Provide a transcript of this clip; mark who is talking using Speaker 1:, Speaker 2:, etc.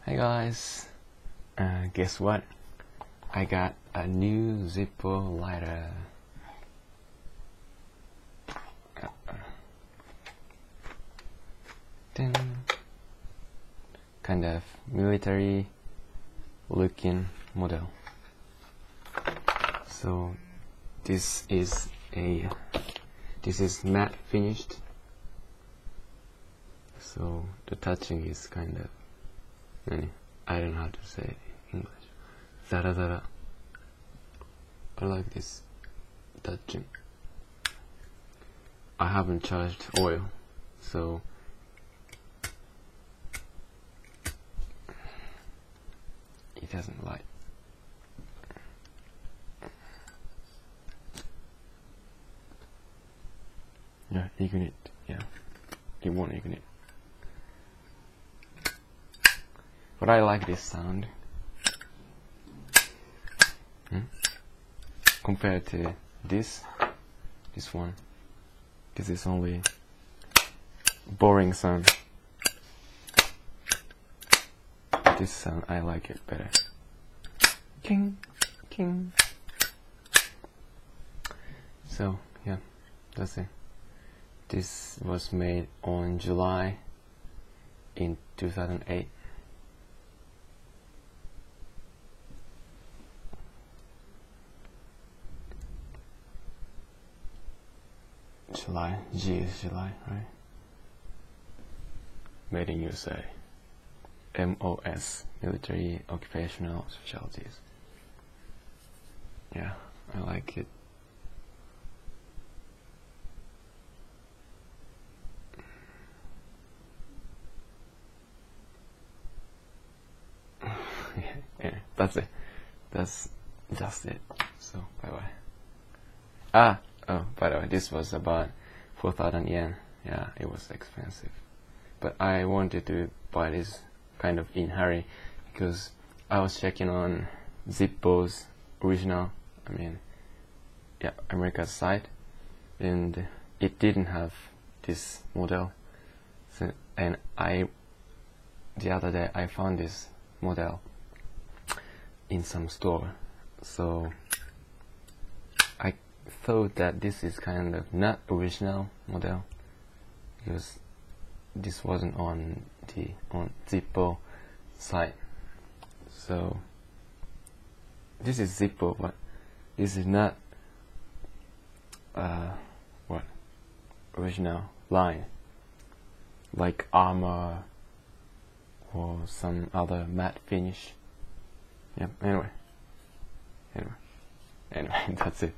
Speaker 1: Hi guys, guess what? I got a new Zippo Lighter. Kind of military looking model. So this is matte finished. So the touching is kind of, I don't know how to say it in English. Zara zara. I like this touching. I haven't charged oil, so it doesn't light. Yeah, ignite. Yeah, it won't ignite. But I like this sound compared to this one. This is only boring sound. This sound, I like it better. King, king. So yeah, that's it. This was made on July in 2008. July, G is July, right? Made in USA. M.O.S, Military Occupational Specialities. Yeah, I like it. Yeah, that's it. That's just it. So, bye bye. Oh, by the way, this was about 4,000 yen. Yeah, it was expensive. But I wanted to buy this kind of in hurry because I was checking on Zippo's original, America's site, and it didn't have this model. So, and the other day I found this model in some store. So I thought that this is kind of not original model because this wasn't on Zippo site. So this is Zippo, but this is not original line like armor or some other matte finish. Yeah. Anyway, that's it.